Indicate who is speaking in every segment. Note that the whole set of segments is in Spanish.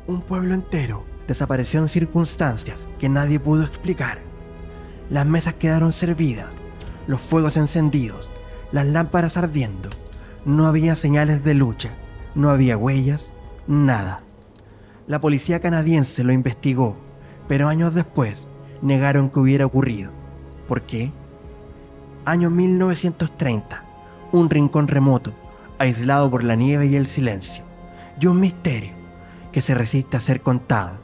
Speaker 1: Un pueblo entero desapareció en circunstancias que nadie pudo explicar. Las mesas quedaron servidas, los fuegos encendidos, las lámparas ardiendo. No había señales de lucha, no había huellas, nada. La policía canadiense lo investigó, pero años después negaron que hubiera ocurrido. ¿Por qué? Año 1930, un rincón remoto, aislado por la nieve y el silencio, y un misterio que se resiste a ser contado.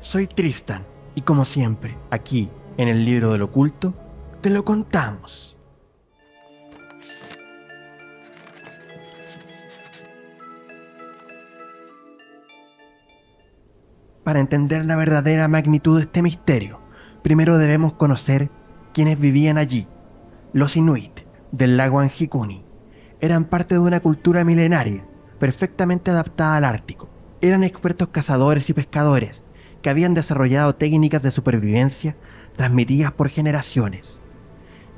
Speaker 1: Soy Tristan, y como siempre, aquí, en el libro del oculto, te lo contamos. Para entender la verdadera magnitud de este misterio, primero debemos conocer quiénes vivían allí. Los Inuit del lago Anjikuni eran parte de una cultura milenaria, perfectamente adaptada al Ártico. Eran expertos cazadores y pescadores que habían desarrollado técnicas de supervivencia transmitidas por generaciones.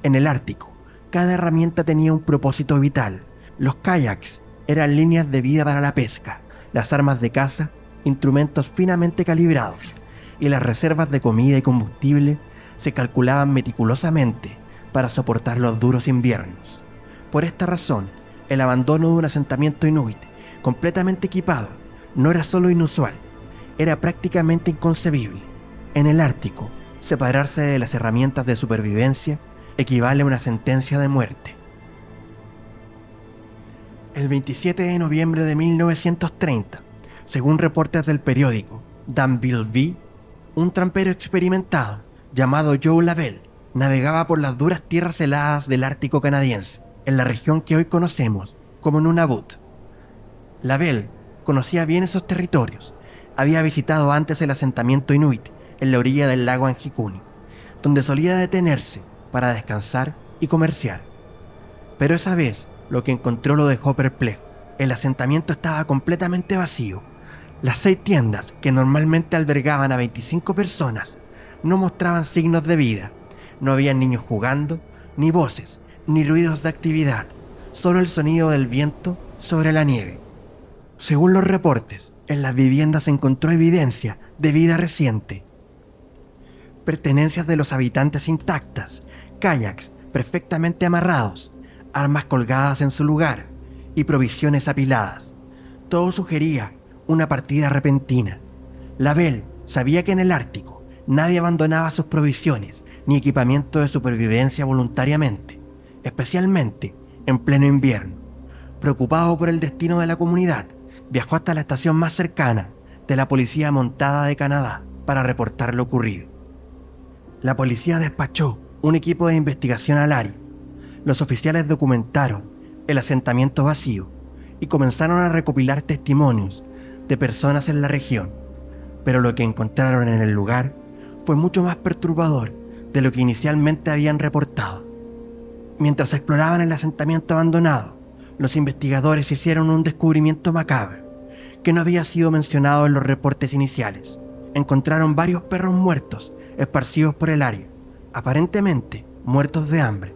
Speaker 1: En el Ártico, cada herramienta tenía un propósito vital. Los kayaks eran líneas de vida para la pesca, las armas de caza, instrumentos finamente calibrados, y las reservas de comida y combustible se calculaban meticulosamente para soportar los duros inviernos. Por esta razón, el abandono de un asentamiento inuit completamente equipado no era solo inusual, era prácticamente inconcebible. En el Ártico, separarse de las herramientas de supervivencia equivale a una sentencia de muerte. El 27 de noviembre de 1930, según reportes del periódico Danville Bee, un trampero experimentado llamado Joe Lavelle navegaba por las duras tierras heladas del Ártico canadiense, en la región que hoy conocemos como Nunavut. Lavelle conocía bien esos territorios. Había visitado antes el asentamiento inuit en la orilla del lago Anjikuni, donde solía detenerse para descansar y comerciar. Pero esa vez lo que encontró lo dejó perplejo. El asentamiento estaba completamente vacío. Las 6 tiendas, que normalmente albergaban a 25 personas, no mostraban signos de vida. No había niños jugando, ni voces, ni ruidos de actividad, solo el sonido del viento sobre la nieve. Según los reportes, en las viviendas se encontró evidencia de vida reciente. Pertenencias de los habitantes intactas, kayaks perfectamente amarrados, armas colgadas en su lugar y provisiones apiladas. Todo sugería una partida repentina. Lavelle sabía que en el Ártico nadie abandonaba sus provisiones ni equipamiento de supervivencia voluntariamente, especialmente en pleno invierno. Preocupado por el destino de la comunidad, viajó hasta la estación más cercana de la Policía Montada de Canadá para reportar lo ocurrido. La policía despachó un equipo de investigación al área. Los oficiales documentaron el asentamiento vacío y comenzaron a recopilar testimonios de personas en la región, pero lo que encontraron en el lugar fue mucho más perturbador de lo que inicialmente habían reportado. Mientras exploraban el asentamiento abandonado, los investigadores hicieron un descubrimiento macabro que no había sido mencionado en los reportes iniciales. Encontraron varios perros muertos esparcidos por el área, aparentemente muertos de hambre.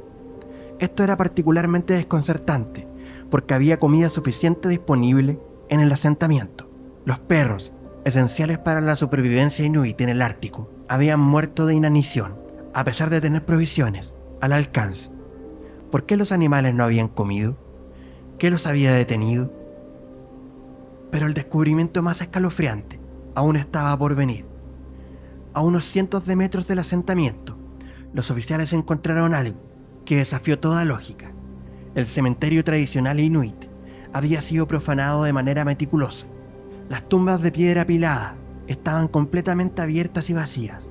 Speaker 1: Esto era particularmente desconcertante porque había comida suficiente disponible en el asentamiento. Los perros, esenciales para la supervivencia inuit en el Ártico, habían muerto de inanición, a pesar de tener provisiones al alcance. ¿Por qué los animales no habían comido? ¿Qué los había detenido? Pero el descubrimiento más escalofriante aún estaba por venir. A unos cientos de metros del asentamiento, los oficiales encontraron algo que desafió toda lógica. El cementerio tradicional inuit había sido profanado de manera meticulosa. Las tumbas de piedra apilada estaban completamente abiertas y vacías.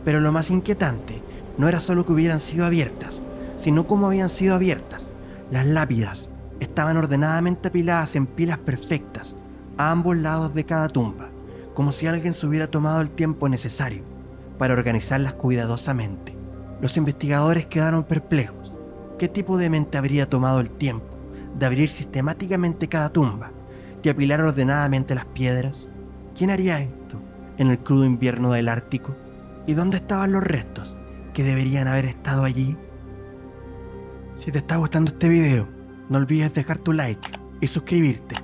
Speaker 1: Pero lo más inquietante no era solo que hubieran sido abiertas, sino cómo habían sido abiertas. Las lápidas estaban ordenadamente apiladas en pilas perfectas a ambos lados de cada tumba, como si alguien se hubiera tomado el tiempo necesario para organizarlas cuidadosamente. Los investigadores quedaron perplejos. ¿Qué tipo de mente habría tomado el tiempo de abrir sistemáticamente cada tumba y apilar ordenadamente las piedras? ¿Quién haría esto en el crudo invierno del Ártico? ¿Y dónde estaban los restos que deberían haber estado allí? Si te está gustando este video, no olvides dejar tu like y suscribirte.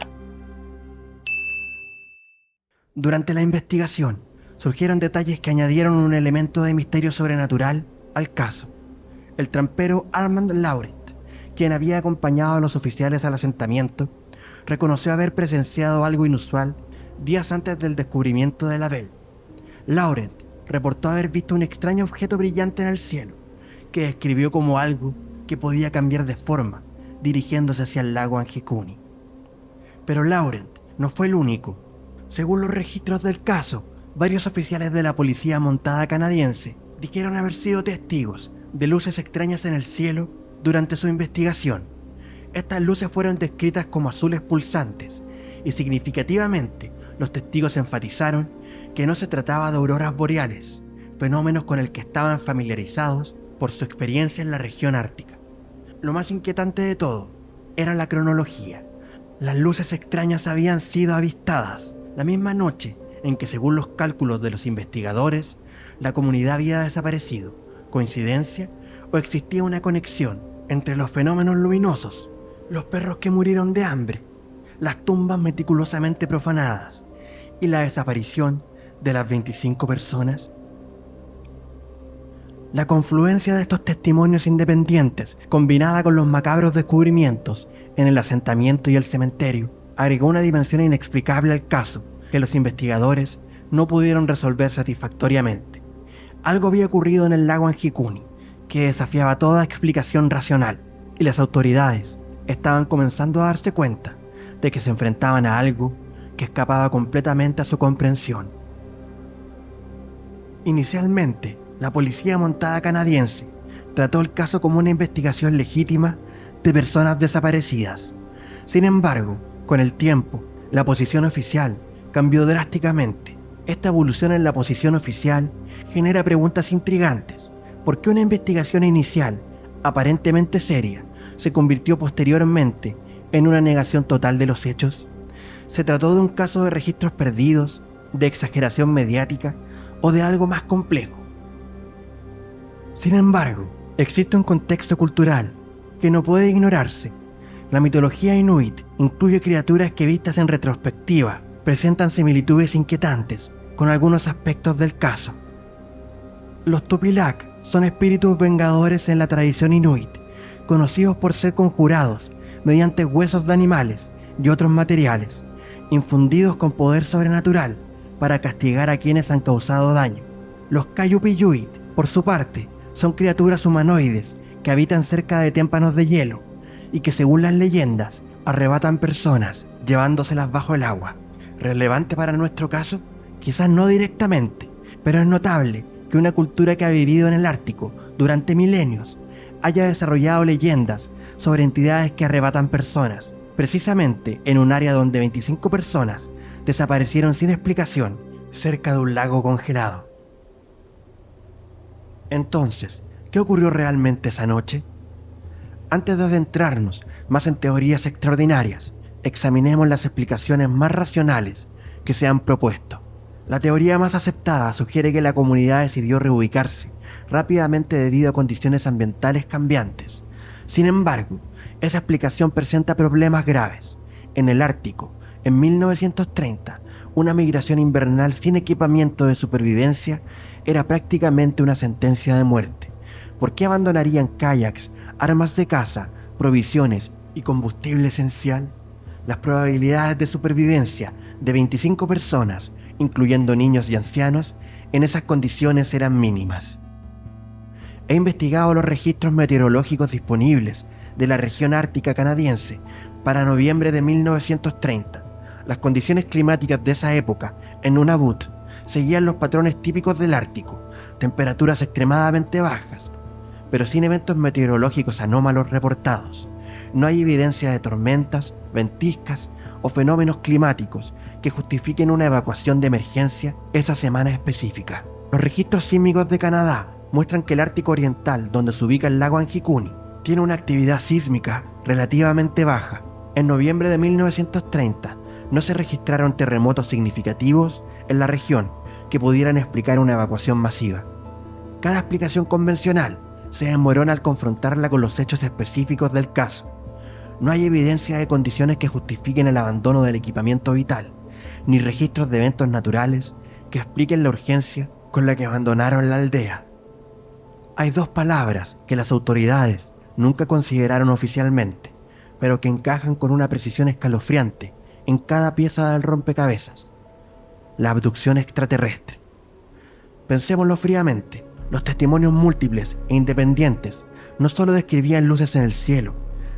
Speaker 1: Durante la investigación, surgieron detalles que añadieron un elemento de misterio sobrenatural al caso. El trampero Armand Laurent, quien había acompañado a los oficiales al asentamiento, reconoció haber presenciado algo inusual días antes del descubrimiento de Lavelle. Laurent reportó haber visto un extraño objeto brillante en el cielo, que describió como algo que podía cambiar de forma, dirigiéndose hacia el lago Anjikuni. Pero Laurent no fue el único. Según los registros del caso, varios oficiales de la policía montada canadiense dijeron haber sido testigos de luces extrañas en el cielo durante su investigación. Estas luces fueron descritas como azules pulsantes y significativamente los testigos enfatizaron que no se trataba de auroras boreales, fenómenos con el que estaban familiarizados por su experiencia en la región ártica. Lo más inquietante de todo era la cronología. Las luces extrañas habían sido avistadas la misma noche en que, según los cálculos de los investigadores, la comunidad había desaparecido. ¿Coincidencia o existía una conexión entre los fenómenos luminosos, los perros que murieron de hambre, las tumbas meticulosamente profanadas y la desaparición de las 25 personas? La confluencia de estos testimonios independientes, combinada con los macabros descubrimientos en el asentamiento y el cementerio, agregó una dimensión inexplicable al caso que los investigadores no pudieron resolver satisfactoriamente. Algo había ocurrido en el lago Anjikuni que desafiaba toda explicación racional, y las autoridades estaban comenzando a darse cuenta de que se enfrentaban a algo que escapaba completamente a su comprensión. Inicialmente, la policía montada canadiense trató el caso como una investigación legítima de personas desaparecidas. Sin embargo, con el tiempo, la posición oficial cambió drásticamente. Esta evolución en la posición oficial genera preguntas intrigantes. ¿Por qué una investigación inicial, aparentemente seria, se convirtió posteriormente en una negación total de los hechos? ¿Se trató de un caso de registros perdidos, de exageración mediática o de algo más complejo? Sin embargo, existe un contexto cultural que no puede ignorarse. La mitología inuit incluye criaturas que, vistas en retrospectiva, presentan similitudes inquietantes con algunos aspectos del caso. Los Tupilak son espíritus vengadores en la tradición inuit, conocidos por ser conjurados mediante huesos de animales y otros materiales, infundidos con poder sobrenatural para castigar a quienes han causado daño. Los Kayupiyuit, por su parte, son criaturas humanoides que habitan cerca de témpanos de hielo y que, según las leyendas, arrebatan personas llevándoselas bajo el agua. ¿Relevante para nuestro caso? Quizás no directamente, pero es notable que una cultura que ha vivido en el Ártico durante milenios haya desarrollado leyendas sobre entidades que arrebatan personas, precisamente en un área donde 25 personas desaparecieron sin explicación cerca de un lago congelado. Entonces, ¿qué ocurrió realmente esa noche? Antes de adentrarnos más en teorías extraordinarias, examinemos las explicaciones más racionales que se han propuesto. La teoría más aceptada sugiere que la comunidad decidió reubicarse rápidamente debido a condiciones ambientales cambiantes. Sin embargo, esa explicación presenta problemas graves. En el Ártico, en 1930, una migración invernal sin equipamiento de supervivencia era prácticamente una sentencia de muerte. ¿Por qué abandonarían kayaks, armas de caza, provisiones y combustible esencial? Las probabilidades de supervivencia de 25 personas, incluyendo niños y ancianos, en esas condiciones eran mínimas. He investigado los registros meteorológicos disponibles de la región ártica canadiense para noviembre de 1930. Las condiciones climáticas de esa época en Nunavut seguían los patrones típicos del Ártico: temperaturas extremadamente bajas, pero sin eventos meteorológicos anómalos reportados. No hay evidencia de tormentas, ventiscas o fenómenos climáticos que justifiquen una evacuación de emergencia esa semana específica. Los registros sísmicos de Canadá muestran que el Ártico Oriental, donde se ubica el lago Anjikuni, tiene una actividad sísmica relativamente baja. En noviembre de 1930 no se registraron terremotos significativos en la región que pudieran explicar una evacuación masiva. Cada explicación convencional se desmorona al confrontarla con los hechos específicos del caso. No hay evidencia de condiciones que justifiquen el abandono del equipamiento vital, ni registros de eventos naturales que expliquen la urgencia con la que abandonaron la aldea. Hay dos palabras que las autoridades nunca consideraron oficialmente, pero que encajan con una precisión escalofriante en cada pieza del rompecabezas: la abducción extraterrestre. Pensémoslo fríamente, los testimonios múltiples e independientes no solo describían luces en el cielo,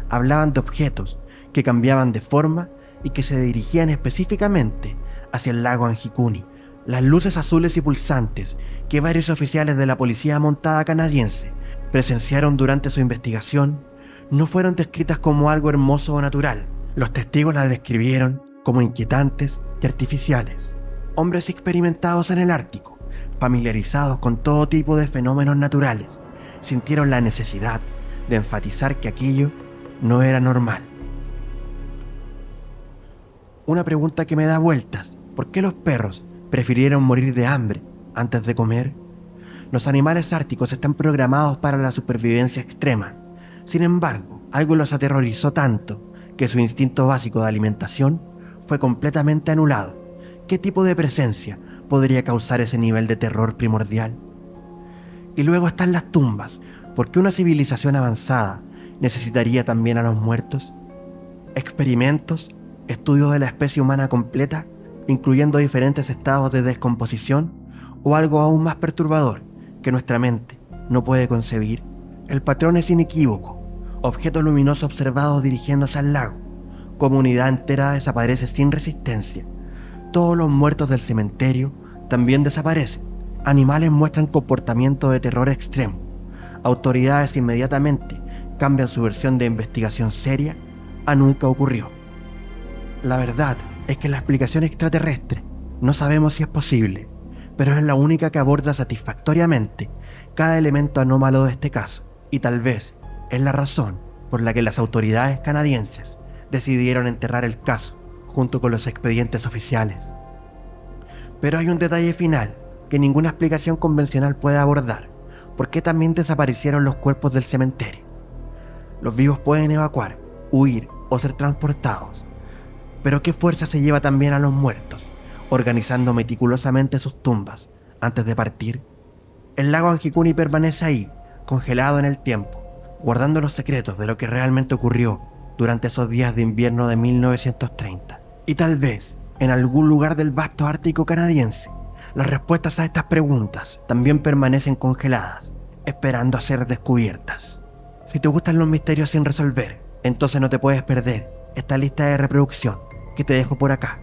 Speaker 1: hablaban de objetos que cambiaban de forma y que se dirigían específicamente hacia el lago Anjikuni. Las luces azules y pulsantes que varios oficiales de la policía montada canadiense presenciaron durante su investigación no fueron descritas como algo hermoso o natural. Los testigos las describieron como inquietantes y artificiales. Hombres experimentados en el Ártico, familiarizados con todo tipo de fenómenos naturales, sintieron la necesidad de enfatizar que aquello no era normal. Una pregunta que me da vueltas: ¿por qué los perros prefirieron morir de hambre antes de comer? Los animales árticos están programados para la supervivencia extrema. Sin embargo, algo los aterrorizó tanto que su instinto básico de alimentación fue completamente anulado. ¿Qué tipo de presencia podría causar ese nivel de terror primordial? Y luego están las tumbas. ¿Por qué una civilización avanzada necesitaría también a los muertos? Experimentos, estudios de la especie humana completa, incluyendo diferentes estados de descomposición, o algo aún más perturbador que nuestra mente no puede concebir. El patrón es inequívoco: objetos luminosos observados dirigiéndose al lago. Comunidad entera desaparece sin resistencia. Todos los muertos del cementerio también desaparecen. Animales muestran comportamiento de terror extremo. Autoridades inmediatamente cambian su versión de investigación seria a nunca ocurrió. La verdad es que la explicación extraterrestre no sabemos si es posible, pero es la única que aborda satisfactoriamente cada elemento anómalo de este caso, y tal vez es la razón por la que las autoridades canadienses decidieron enterrar el caso junto con los expedientes oficiales. Pero hay un detalle final que ninguna explicación convencional puede abordar: ¿por qué también desaparecieron los cuerpos del cementerio? Los vivos pueden evacuar, huir o ser transportados, pero ¿qué fuerza se lleva también a los muertos, organizando meticulosamente sus tumbas antes de partir? El lago Anjikuni permanece ahí, congelado en el tiempo, guardando los secretos de lo que realmente ocurrió durante esos días de invierno de 1930. Y tal vez, en algún lugar del vasto Ártico canadiense, las respuestas a estas preguntas también permanecen congeladas, esperando a ser descubiertas. Si te gustan los misterios sin resolver, entonces no te puedes perder esta lista de reproducción que te dejo por acá.